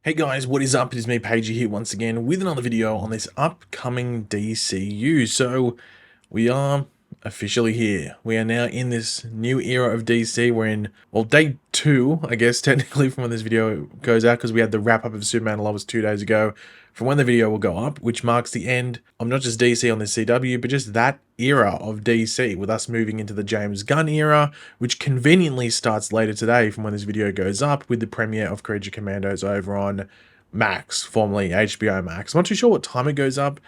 Hey guys, what is up? It is me, Pagey, here once again with another video on this upcoming DCU. So, we are officially here. We are now in this new era of DC. We're in, well, day 2, I guess, technically, from when this video goes out, because we had the wrap-up of Superman and Lois 2 days ago, from when the video will go up, which marks the end of not just DC on the CW, but just that era of DC, with us moving into the James Gunn era, which conveniently starts later today from when this video goes up, with the premiere of Creature Commandos over on Max, formerly HBO Max. I'm not too sure what time it goes up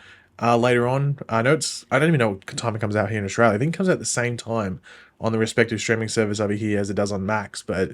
later on. I don't even know what time it comes out here in Australia. I think it comes out at the same time on the respective streaming service over here as it does on Max. But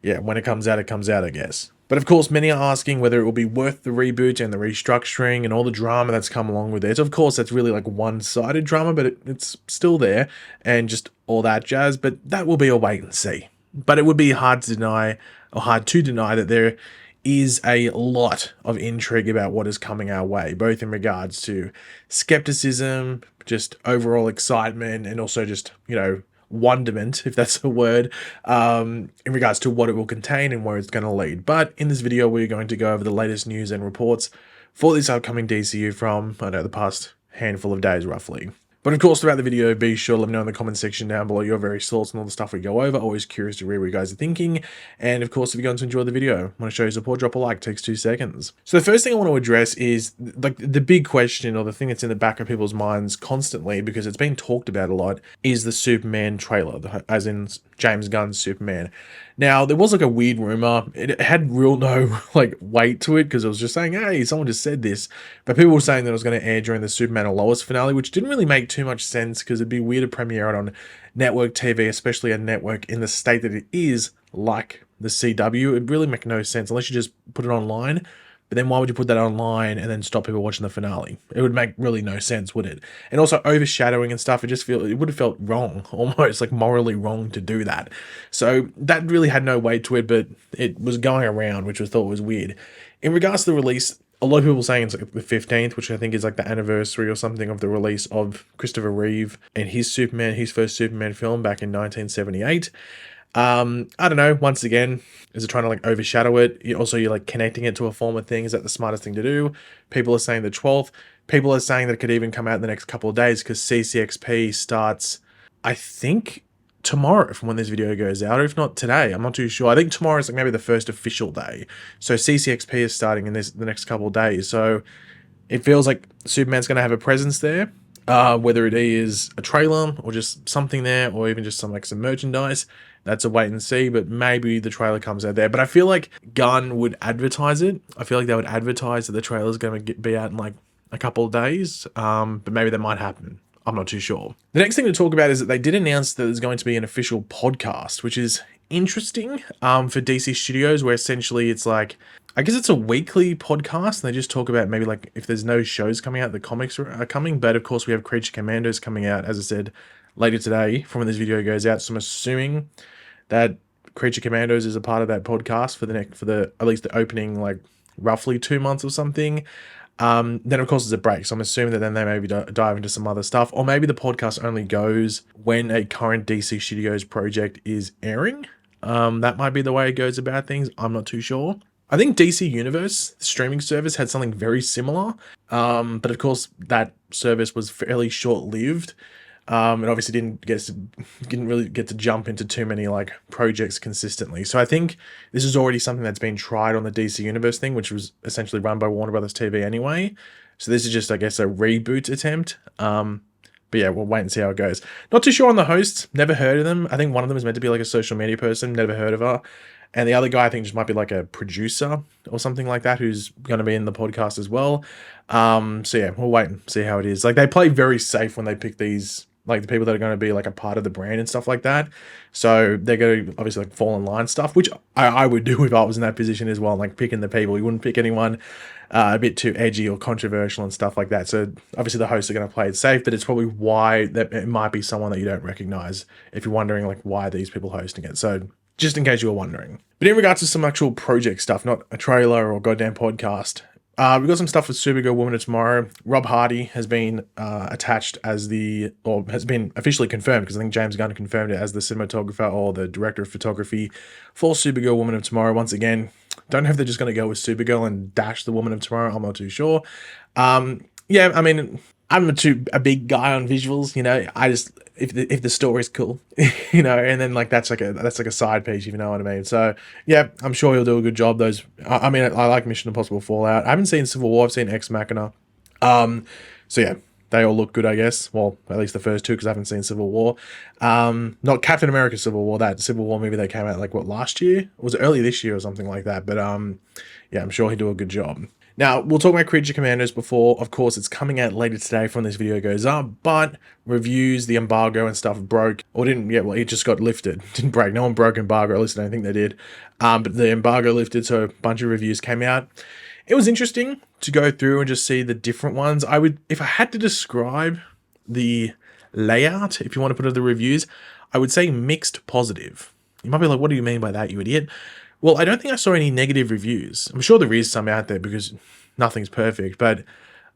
yeah, when it comes out, I guess. But of course, many are asking whether it will be worth the reboot and the restructuring and all the drama that's come along with it. Of course, that's really like one-sided drama, but it's still there and just all that jazz. But that will be a wait and see. But it would be hard to deny that there is a lot of intrigue about what is coming our way, both in regards to skepticism, just overall excitement, and also just, wonderment, if that's a word, in regards to what it will contain and where it's going to lead. But in this video, we're going to go over the latest news and reports for this upcoming DCU from, the past handful of days, roughly. But of course, throughout the video, be sure to let me know in the comment section down below your various thoughts and all the stuff we go over. Always curious to read what you guys are thinking. And of course, if you're going to enjoy the video, I want to show you support, drop a like, takes 2 seconds. So the first thing I want to address is like the big question, or the thing that's in the back of people's minds constantly, because it's been talked about a lot, is the Superman trailer, as in James Gunn's Superman. Now, there was like a weird rumor. It had real no like weight to it, because it was just saying, hey, someone just said this. But people were saying that it was going to air during the Superman and Lois finale, which didn't really make too much sense, because it'd be weird to premiere it on network TV, especially a network in the state that it is, like the CW. It'd really make no sense unless you just put it online. But then why would you put that online and then stop people watching the finale? It would make really no sense, would it? And also overshadowing and stuff, it would have felt wrong, almost like morally wrong to do that. So that really had no weight to it, but it was going around, which I thought was weird. In regards to the release, a lot of people saying it's like the 15th, which I think is like the anniversary or something of the release of Christopher Reeve and his first Superman film back in 1978. I don't know, once again, is it trying to like overshadow it? You're like connecting it to a former thing. Is that the smartest thing to do? People are saying the 12th. People are saying that it could even come out in the next couple of days, because CCXP starts, I think, tomorrow from when this video goes out, or if not today, I'm not too sure. I think tomorrow is like maybe the first official day. So CCXP is starting in the next couple of days. So it feels like Superman's going to have a presence there. Whether it is a trailer or just something there, or even just some merchandise, that's a wait and see. But maybe the trailer comes out there. But I feel like Gunn would advertise it. I feel like they would advertise that the trailer is going to be out in like a couple of days. But maybe that might happen. I'm not too sure. The next thing to talk about is that they did announce that there's going to be an official podcast, which is interesting for DC Studios, where essentially it's like, I guess it's a weekly podcast, and they just talk about maybe like if there's no shows coming out, the comics are coming. But of course, we have Creature Commandos coming out, as I said, later today from when this video goes out. So I'm assuming that Creature Commandos is a part of that podcast for at least the opening like roughly 2 months or something. Then of course it's a break, so I'm assuming that then they maybe dive into some other stuff, or maybe the podcast only goes when a current DC Studios project is airing. That might be the way it goes about things. I'm not too sure. I think DC Universe, the streaming service, had something very similar, but of course that service was fairly short-lived. And obviously didn't really get to jump into too many like projects consistently. So I think this is already something that's been tried on the DC Universe thing, which was essentially run by Warner Brothers TV anyway. So this is just, I guess, a reboot attempt. But yeah, we'll wait and see how it goes. Not too sure on the hosts. Never heard of them. I think one of them is meant to be like a social media person. Never heard of her. And the other guy, I think, just might be like a producer or something like that, who's going to be in the podcast as well. So yeah, we'll wait and see how it is. Like, they play very safe when they pick these, like the people that are going to be like a part of the brand and stuff like that. So they're going to obviously like fall in line stuff, which I would do if I was in that position as well, like picking the people. You wouldn't pick anyone a bit too edgy or controversial and stuff like that. So obviously the hosts are going to play it safe, but it's probably why that it might be someone that you don't recognize if you're wondering like why are these people hosting it. So just in case you were wondering. But in regards to some actual project stuff, not a trailer or goddamn podcast, we've got some stuff with Supergirl Woman of Tomorrow. Rob Hardy has been attached as has been officially confirmed, because I think James Gunn confirmed it as the cinematographer or the director of photography for Supergirl Woman of Tomorrow. Once again, Don't know if they're just going to go with Supergirl and dash the Woman of Tomorrow. I'm not too sure. Yeah, I mean, I'm a big guy on visuals. You know, I just if the story's cool, you know, and then like that's like a side piece, if you know what I mean. So yeah, I'm sure he'll do a good job. I mean, I like Mission Impossible Fallout. I haven't seen Civil War. I've seen Ex Machina. So yeah, they all look good, I guess. Well, at least the first two, because I haven't seen Civil War. Not Captain America Civil War, that Civil War movie that came out like what, last year? Or was it early this year or something like that? But yeah, I'm sure he'll do a good job. Now, we'll talk about Creature Commandos before, of course, it's coming out later today from this video goes up, but reviews, the embargo and stuff broke, or didn't, yeah, well, it just got lifted. Didn't break, no one broke embargo, at least I don't think they did. But the embargo lifted, so a bunch of reviews came out. It was interesting to go through and just see the different ones. If I had to describe the layout, if you want to put it in the reviews, I would say mixed positive. You might be like, what do you mean by that, you idiot? Well, I don't think I saw any negative reviews. I'm sure there is some out there because nothing's perfect, but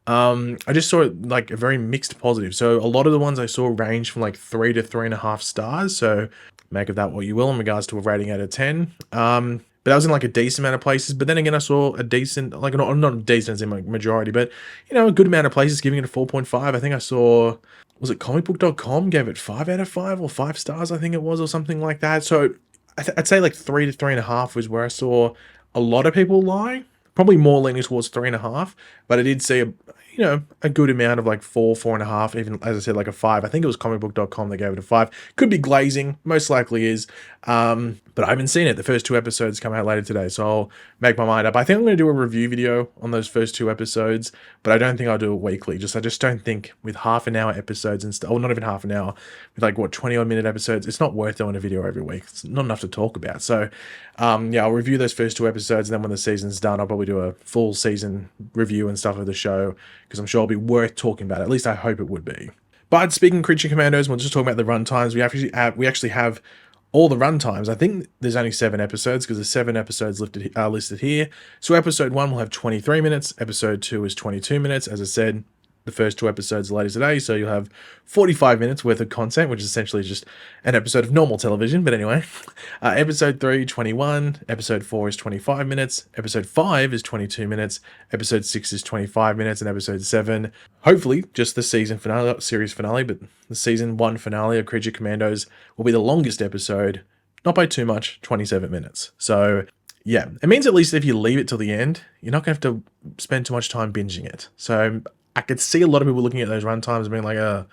I just saw it like a very mixed positive. So a lot of the ones I saw range from like 3 to 3.5 stars. So make of that what you will in regards to a rating out of 10. But that was in like a decent amount of places. But then again, I saw a decent, like not a decent as in like majority, but you know, a good amount of places giving it a 4.5. I think I saw, was it comicbook.com gave it 5 out of 5 or 5 stars, I think it was, or something like that. So I'd say like 3 to 3.5 was where I saw a lot of people lie. Probably more leaning towards 3.5, but I did see a good amount of like 4, 4.5, even as I said, like a 5. I think it was comicbook.com that gave it a 5. Could be glazing, most likely is. But I haven't seen it. The first 2 episodes come out later today, so I'll make my mind up. I think I'm going to do a review video on those first 2 episodes, but I don't think I'll do it weekly. I just don't think with half-an-hour episodes and stuff, or not even half an hour, with like what 20-odd minute episodes, it's not worth doing a video every week. It's not enough to talk about. So yeah, I'll review those first 2 episodes, and then when the season's done, I'll probably do a full season review and stuff of the show, because I'm sure it'll be worth talking about. At least I hope it would be. But speaking of Creature Commandos, we'll just talk about the runtimes. We actually have all the runtimes. I think there's only 7 episodes because there's 7 episodes listed here. So episode 1 will have 23 minutes. Episode 2 is 22 minutes. As I said, the first 2 episodes are later today, so you'll have 45 minutes worth of content, which is essentially just an episode of normal television. But anyway, episode 3, 21. Episode 4 is 25 minutes. Episode 5 is 22 minutes. Episode 6 is 25 minutes. And episode 7, hopefully just the season finale, series finale, but the season 1 finale of Creature Commandos will be the longest episode, not by too much, 27 minutes. So yeah, it means at least if you leave it till the end, you're not going to have to spend too much time binging it. So I could see a lot of people looking at those runtimes and being like, I'll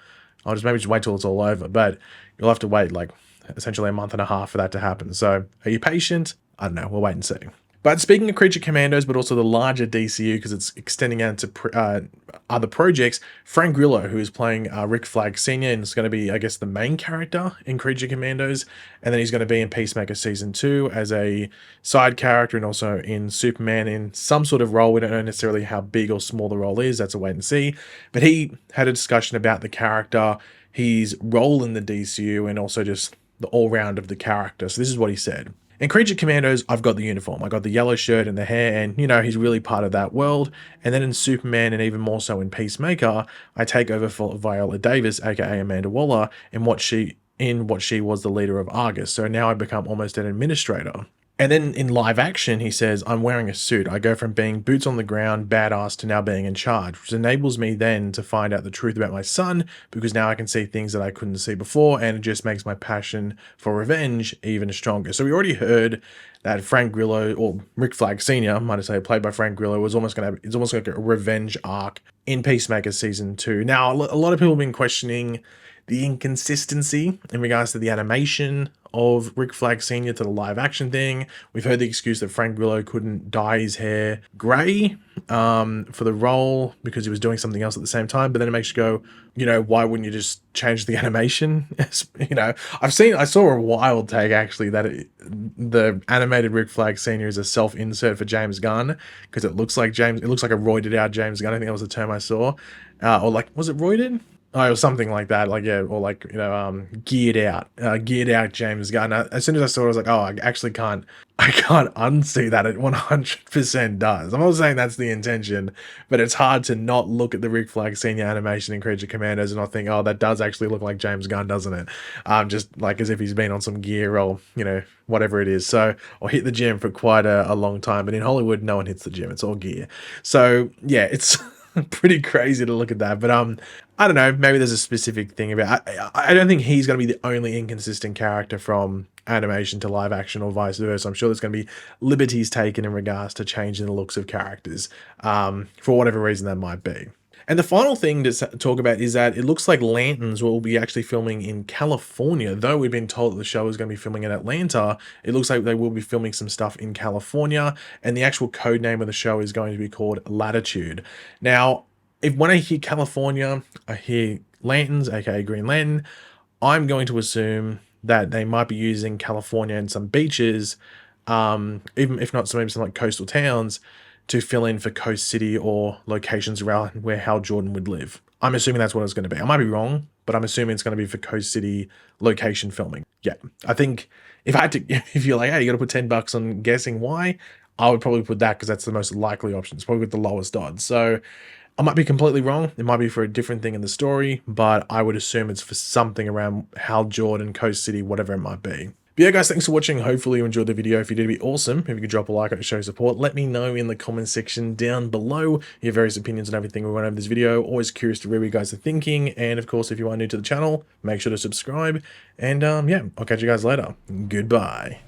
maybe just wait till it's all over. But you'll have to wait like essentially a month and a half for that to happen. So are you patient? I don't know. We'll wait and see. But speaking of Creature Commandos, but also the larger DCU, because it's extending out to other projects, Frank Grillo, who is playing Rick Flag Sr., and is going to be, I guess, the main character in Creature Commandos, and then he's going to be in Peacemaker Season 2 as a side character, and also in Superman in some sort of role. We don't know necessarily how big or small the role is. That's a wait and see. But he had a discussion about the character, his role in the DCU, and also just the all-round of the character. So this is what he said. In Creature Commandos, I've got the uniform. I got the yellow shirt and the hair, and, you know, he's really part of that world. And then in Superman, and even more so in Peacemaker, I take over for Viola Davis, aka Amanda Waller, in what she was the leader of Argus. So now I become almost an administrator. And then in live action, he says, I'm wearing a suit. I go from being boots on the ground, badass, to now being in charge, which enables me then to find out the truth about my son, because now I can see things that I couldn't see before, and it just makes my passion for revenge even stronger. So we already heard that Frank Grillo, or Rick Flag Sr., might I say, played by Frank Grillo, it's almost like a revenge arc in Peacemaker Season 2. Now, a lot of people have been questioning the inconsistency in regards to the animation of Rick Flag Sr. to the live action thing. We've heard the excuse that Frank Grillo couldn't dye his hair grey for the role because he was doing something else at the same time, but then it makes you go, you know, why wouldn't you just change the animation? You know, I saw a wild take actually that the animated Rick Flag Sr. is a self-insert for James Gunn, because it looks like a roided out James Gunn. I think that was the term I saw. Or like, was it roided? Oh, or something like that, like, yeah, or like, you know, geared out James Gunn. As soon as I saw it, I was like, oh, I actually can't I can't unsee that it 100% does. I'm not saying that's the intention, but it's hard to not look at the Rick Flag senior animation in Creature Commandos and not think, oh, that does actually look like James Gunn, doesn't it? Just like as if he's been on some gear or, you know, whatever it is. So, or hit the gym for quite a long time. But in Hollywood, no one hits the gym. It's all gear. So, yeah, it's pretty crazy to look at that. But I don't know, maybe there's a specific thing about I don't think he's going to be the only inconsistent character from animation to live action or vice versa. I'm sure there's going to be liberties taken in regards to changing the looks of characters for whatever reason that might be. And the final thing to talk about is that it looks like Lanterns will be actually filming in California. Though we've been told that the show is going to be filming in Atlanta, it looks like they will be filming some stuff in California, and the actual code name of the show is going to be called Latitude. Now, when I hear California, I hear Lanterns, aka Green Lantern, I'm going to assume that they might be using California and some beaches, even if not maybe some like coastal towns, to fill in for Coast City or locations around where Hal Jordan would live. I'm assuming that's what it's going to be. I might be wrong, but I'm assuming it's going to be for Coast City location filming. Yeah, I think if I had to, if you're like, hey, you got to put $10 on guessing why, I would probably put that because that's the most likely option. It's probably with the lowest odds. So I might be completely wrong. It might be for a different thing in the story, but I would assume it's for something around Hal Jordan, Coast City, whatever it might be. But yeah, guys, thanks for watching. Hopefully you enjoyed the video. If you did, it'd be awesome if you could drop a like and show support. Let me know in the comments section down below your various opinions on everything we went over this video. Always curious to read what you guys are thinking. And of course, if you are new to the channel, make sure to subscribe. And yeah, I'll catch you guys later. Goodbye.